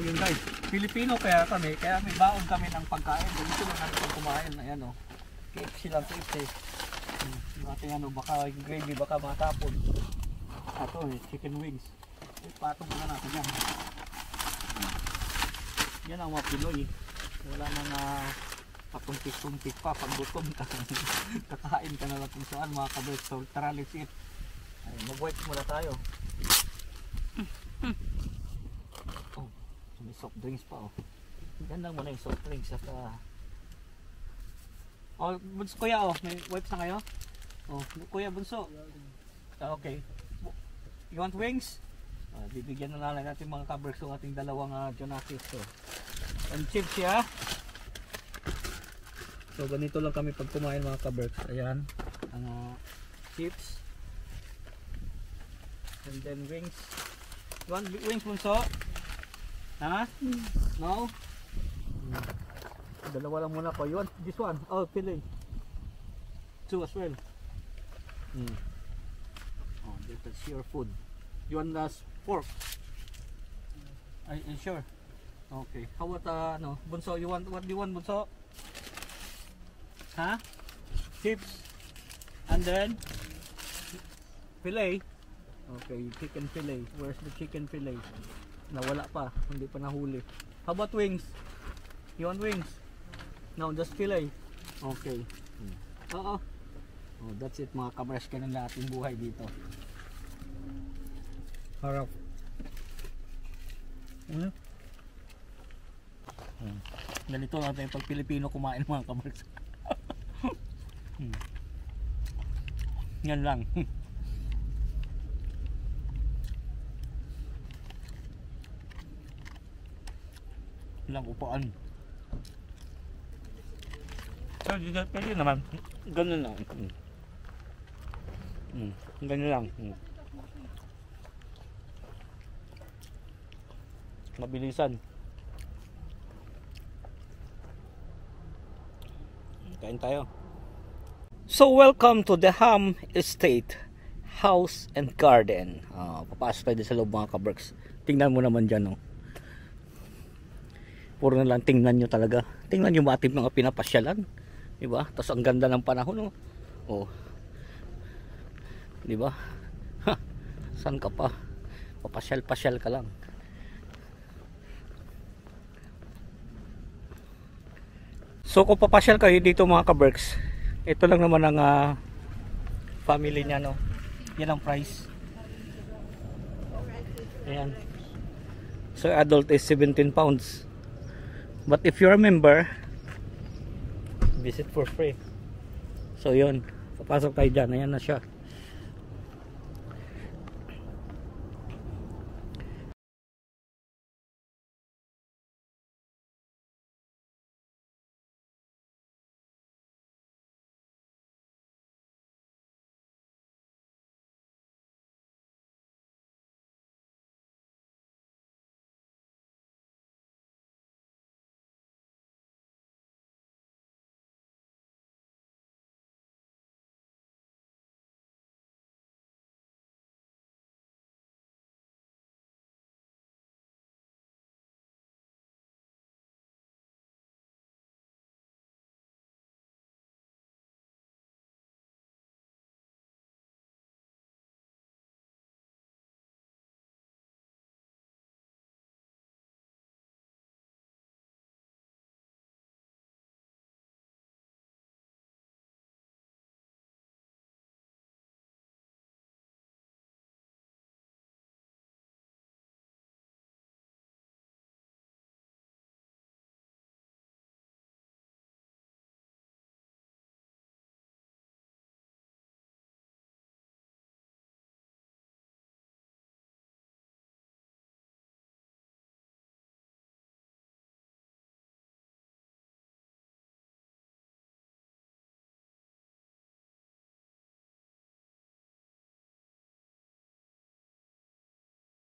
yun guys, Pilipino kaya may baon kami ng pagkain. Dito lang natin kumain. Ayan o. KFC lang, KFC. Yung ating ano, baka gravy, baka matapon. Ito chicken wings. Patong muna natin yan. Yan ang mga Pinoy. Wala nang patumpik-tumpik pa. Pag gutom ka, kakain ka na lang kung saan mga kabers. So tara, let's eat. Mag-wipes muna tayo. Oh, may soft drinks pa oh. Ganda muna yung soft drinks at oh, bunso kuya oh, may wipes na kayo? Oh, kuya bunso. Okay. You want wings? Bibigyan na lang natin mga kabers yung ating dalawang Jonakis. So, and chips ya. So ganito lang kami pag kumain mga kabers. Ayan, ang chips. And then wings. You want wings bunso? Ha? No? Dalawa lang muna ko. You want this one? Oh, filling. Two as well. Oh, that's your food. You want pork? Are you sure? Okay. How about no? Bunso, you want, what do you want bunso? Ha? Chips. And then fillet. Okay, chicken fillet. Where's the chicken fillet? Nawala pa, hindi pa nahuli. How about wings? You want wings? No, just fillet. Okay. Oo. Oh, that's it mga kabers, ganun lang ating buhay dito. Harap. Ganito natin pag Pilipino kumain mga kabers. Yan lang. Lang upaan. So, pwede naman. Ganun lang. Ganun lang. Mabilisan. Kain tayo. So, welcome to the Ham Estate House and Garden. Papasok tayo sa loob mga kaberks. Tingnan mo naman dyan, oh. Puro na lang tingnan nyo talaga. Tingnan nyo ba ating mga pinapasyalan, diba? Tapos ang ganda ng panahon, oh. Diba? Ha, saan ka pa? Papasyal-pasyal ka lang. So kung papasyal kayo dito mga kaberks, ito lang naman ang family niya, no? Yan ang price. Ayan. So adult is 17 pounds. But if you're a member, visit for free. So yun, papasok tayo dyan. Ayan na siya.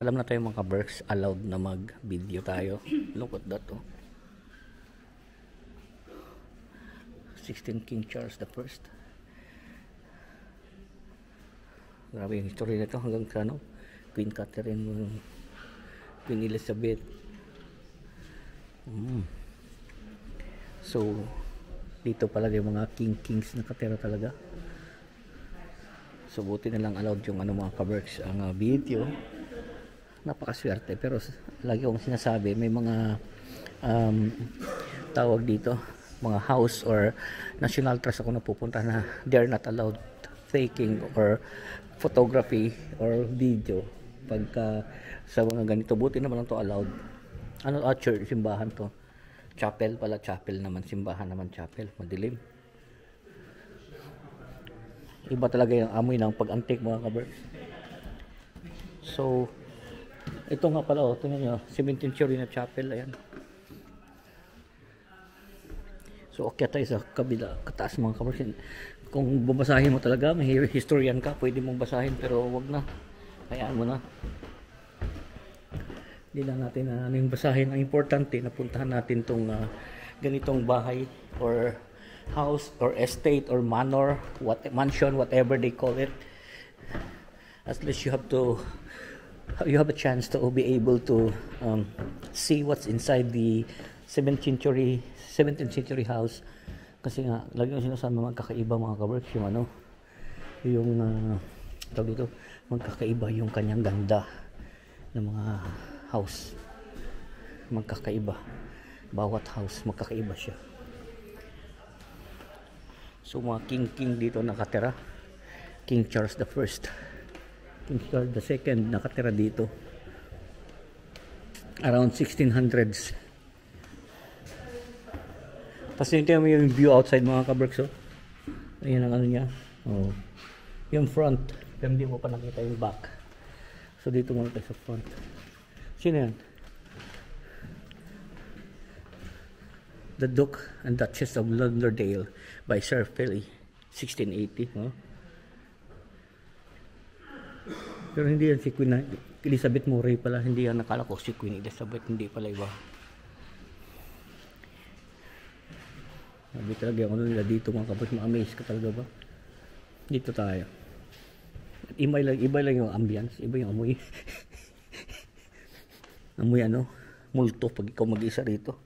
Alam na tayo mga kaberks, allowed na mag video tayo. Look at that, oh. 16 King Charles the First. Grabe yung history nito hanggang sa Queen Catherine, Queen Elizabeth. So dito pala yung mga kings nakatira talaga. So buti na lang allowed yung mga kaberks ang video. Napakaswerte, pero lagi kong sinasabi may mga tawag dito, mga house or national trust ako napupunta na they're not allowed taking or photography or video pagka sa mga ganito. Buti naman lang to allowed. Church, simbahan to. Chapel pala, chapel naman, simbahan naman, chapel, madilim. Iba talaga yung amoy ng pag-antik, mga kaberks. So ito nga pala, tingnan nyo, 17th century na chapel, ayan. So okay tayo sa kabila, kataas, mga kaberks. Kung babasahin mo talaga, may historian ka, pwede mong basahin, pero wag na, hayaan mo na. Hindi na natin yung basahin. Ang importante, napuntahan natin tong ganitong bahay or house or estate or manor, mansion, whatever they call it. At least you have a chance to be able to see what's inside the 17th century house. Kasi nga lagi ko sinasabi, magkakaiba, mga kaberks, yung tawag dito, magkakaiba yung kanyang ganda ng mga house. Magkakaiba, bawat house magkakaiba siya. So mga king dito nakatira. King Charles the First, King Charles the Second nakatira dito around 1600s. Tapos tingnan mo yung view outside, mga kaberks. Ayan ang niya. Yung front, pero hindi mo pa nakita yung back. So dito muna tayo sa front. Sino yan? The Duke and Duchess of Lauderdale by Sir Philly, 1680. Pero hindi yan si Queen Elizabeth Murray pala. Hindi yan, nakala ko si Queen Elizabeth. Hindi pala, iba. Sabi talaga yung nila dito, mga kaberks. Ma-amaze ka talaga ba? Dito tayo. Iba lang yung ambience. Iba yung amoy. Amoy multo pag ikaw mag-isa rito.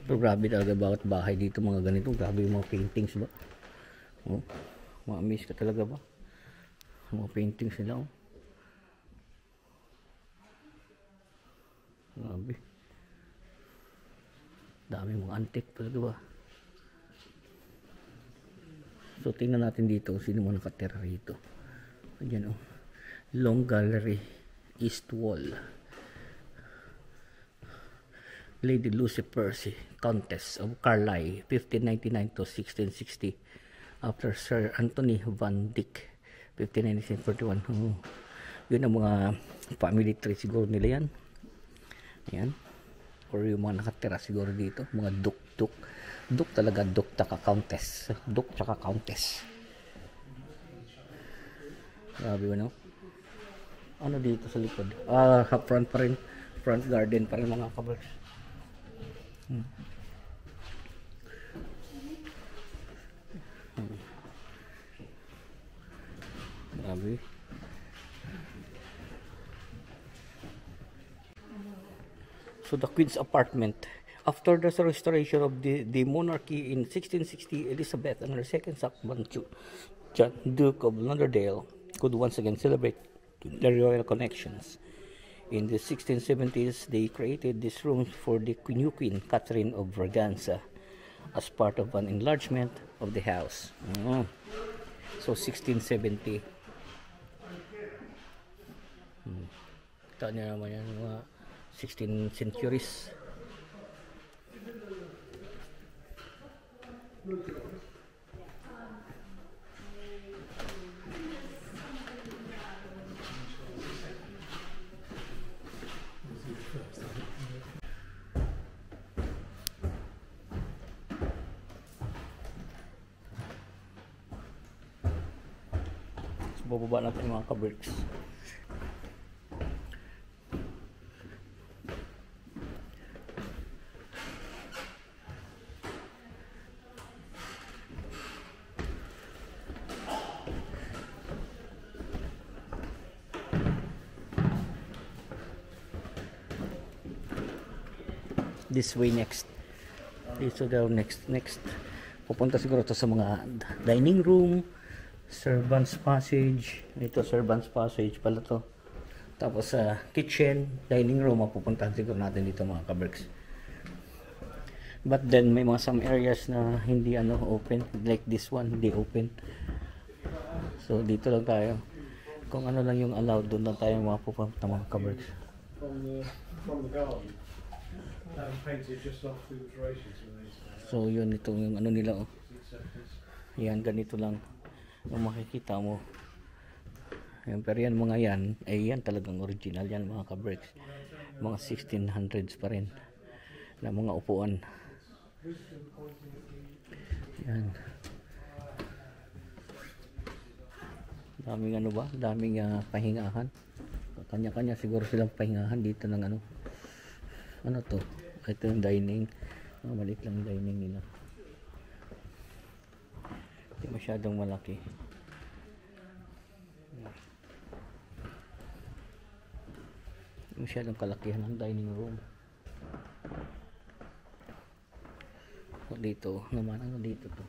Pero grabe talaga bawat bahay dito, mga ganito. Grabe yung mga paintings ba? Ma-amaze ka talaga ba? Mga paintings nila. Grabe. Dami mga antique talaga ba? So tingnan natin dito sino mo nakatira rito. Ayan Long Gallery, East Wall. Lady Lucy Percy, Countess of Carlisle, 1599 to 1660. After Sir Anthony Van Dyck, 1541. Yun ang mga family tree siguro nila yan. Ayan. Or yung mga nakatira siguro dito, mga duk talaga, duk tsaka countess, duk tsaka countess. Grabe ano dito sa likod, front pa rin, front garden pa rin, mga kaberks. Grabe. So the Queen's apartment. After the restoration of the monarchy in 1660, Elizabeth and her second son, John, Duke of Lauderdale, could once again celebrate their royal connections. In the 1670s, they created this room for the new Queen, Catherine of Braganza, as part of an enlargement of the house. So 1670. Ito niya naman yan, mga 16th centuries. So, bababa natin yung mga kaberks. this way next. Dito daw next. Pupunta siguro to sa mga dining room, servants passage. Ito servants passage pala to. Tapos sa kitchen, dining room, mapupuntahan siguro natin dito mga kaberks. But then may mga some areas na hindi open, like this one, hindi open. So dito lang tayo. Kung ano lang yung allowed, doon lang tayo mapupunta mga kaberks. From the garden. That was painted just off the alterations. So yun, ito yung ano nila oh. Yan, ganito lang yung makikita mo. Yan, pero yan mga yan, ay yan talagang original yan mga kaberks. Mga 1600s pa rin na mga upuan. Yan. Daming ano ba? Daming pahingahan. Kanya-kanya siguro silang pahingahan dito ng ano. Ano to? Ito yung dining. Maliit lang dining nila. Hindi masyadong malaki. Hindi masyadong kalakihan ng dining room. So, dito naman, ano dito to?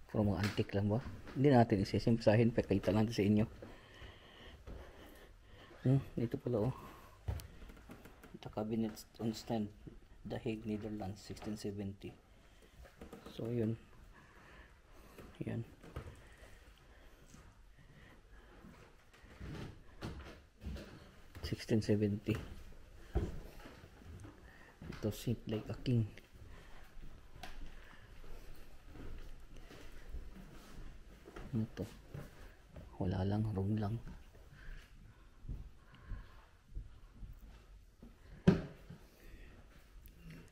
Puro mga antique lang ba? Hindi natin isisimplahin, pakita natin sa inyo. Dito pala oh. The cabinet on stand, The Hague, Netherlands, 1670. So yun. Yan. $1670. Ito sit like a king. Ano to? Wala lang, room lang.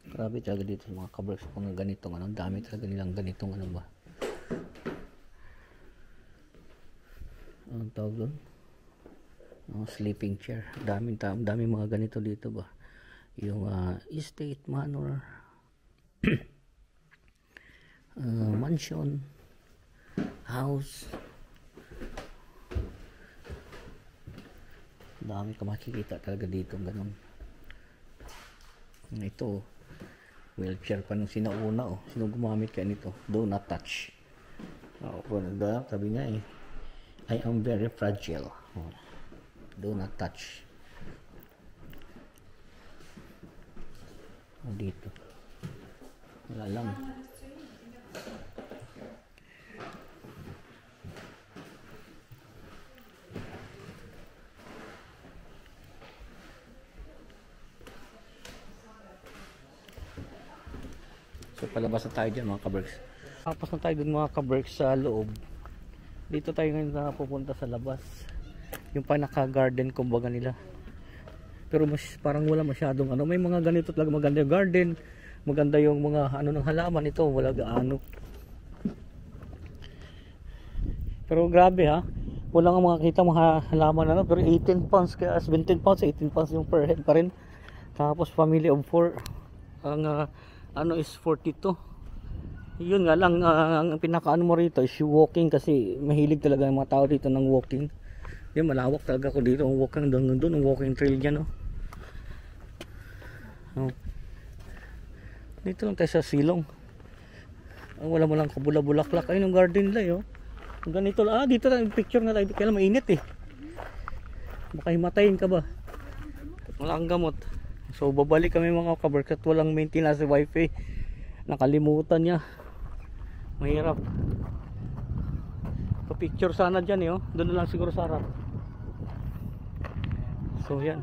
Grabe talaga dito sa mga kaberks, mga ganitong ano, dami talaga nilang ganitong ano ba. Anong tawag doon? Sleeping chair. Dami mga ganito dito ba. Yung estate, manor, mansion, house. Dami ka makikita talaga dito ganun. Ito wheelchair pa nung sinauna oh. Sino gumamit kaya nito? Do not touch. Sabi niya eh, I am very fragile. Do not touch. Dito wala lang. So palabas na tayo dyan mga kaberks. Tapos na tayo dun mga kaberks sa loob. Dito tayo ngayon na pupunta sa labas. Yung panaka-garden kumbaga nila. Pero parang wala masyadong ano. May mga ganito talaga, maganda yung garden. Maganda yung mga ano ng halaman ito. Wala gaano. Pero grabe ha. Wala nga makakita mga halaman ano. Pero 18 pounds kaya 17 pounds, 18 pounds yung per head pa rin. Tapos family of 4. Ang ano is 42. Yun nga lang, ang pinakaano mo rito is walking kasi mahilig talaga yung mga tao dito ng walking. Yan, malawak talaga ko dito. Ang walking doon, ang walking trail dyan. Dito lang tayo sa silong. Wala mo lang kabula-bulaklak. Ayun ang garden nila. Ganito lang. Dito lang, picture nga tayo. Kaya mainit eh. Baka himatayin ka ba? Wala kang gamot. So babalik kami mga kaberks at walang maintenance wifi. Nakalimutan niya. Mahirap. Pa-picture sana dyan doon na lang siguro sa harap. So yan.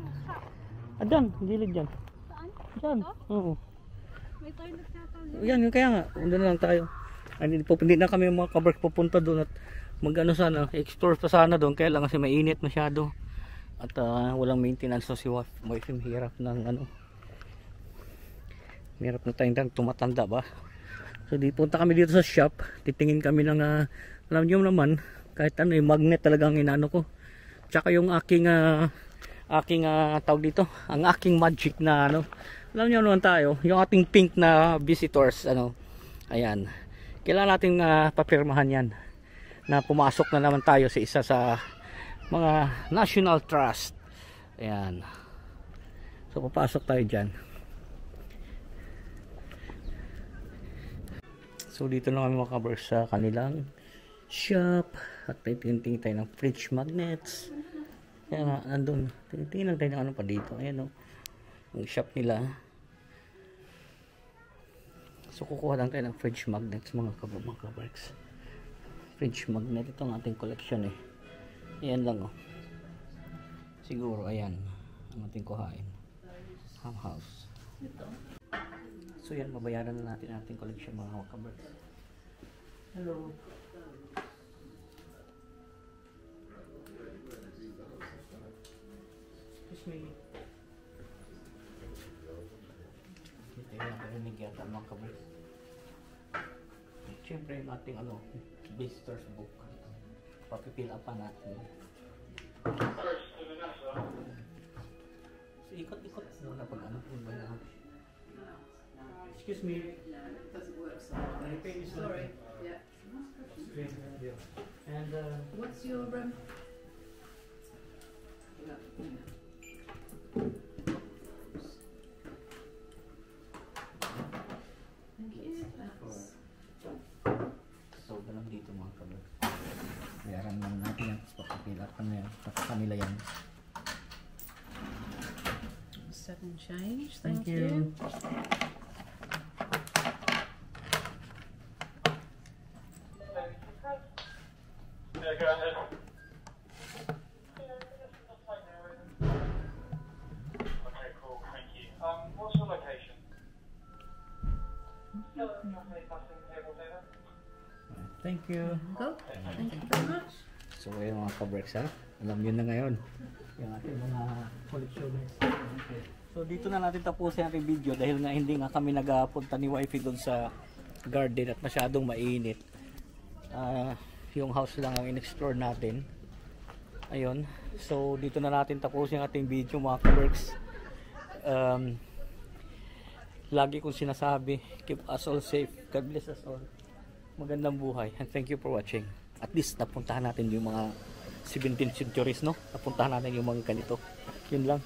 Dyan, gilid dyan. Saan? Dyan. Oo. May toilet yata. Yan, kaya nga. Doon na lang tayo. Hindi na kami mga kaberks pupunta doon at mag-ano sana, explore pa sana doon. Kaya lang kasi mainit masyado. At walang maintenance so si wife hirap ng ano. Hirap na tayong tumatanda ba. So di punta kami dito sa shop, titingin kami ng alam niyo naman, kahit ano yung magnet talaga ang inano ko. Tsaka yung aking tawag dito, ang aking magic na ano. Alam niyo naman tayo, yung ating pink na visitors ano. Ayan. Kailangan nating papirmahan 'yan na pumasok na naman tayo sa isa sa mga National Trust. Ayan. So papasok tayo dyan. So dito na kami makabar sa kanilang shop. At titingin tayo ng fridge magnets. Kaya nga, nandun. Tingin lang tayo ng ano pa dito. Ayan o. Ang shop nila. So kukuha lang tayo ng fridge magnets mga kabarks. Fridge magnet. Ito ang ating collection eh. Ayan lang o. Siguro ayan. Ang ating kuhain. Ham house. So yan, mabayaran na natin ating collection mga kabarks. Hello. Excuse me. Ito yung nakarinig yata mga kabarks. Siyempre yung ating ano, visitors book. Papipil up pa natin. So ikot-ikot muna pag ano kung ba na. Excuse me. Doesn't work, so. Can I pay this one? Sorry. Yeah. And What's your yeah. Thank you. That's so ganun dito mga kabag. Bayaran lang natin yan. Papapil up na yan. Kanila yan. 7 change. Thank you. Yeah, go ahead. Okay, cool, thank you. What's your location? Thank you. Go. Thank you very much. So ayun mga kabreks ha. Alam nyo na ngayon. Yung ating mga collection. Okay. So dito na natin tapusin ang ating video dahil nga hindi nga kami nagapunta ni wifey doon sa garden at masyadong mainit. Yung house lang ang in-explore natin. Ayun. So dito na natin tapusin ang ating video mga kabreks. Lagi kong sinasabi, keep us all safe. God bless us all. Magandang buhay and thank you for watching. At least napuntahan natin yung mga 17th centuries, no? Napuntahan natin yung mga ganito. Yun lang.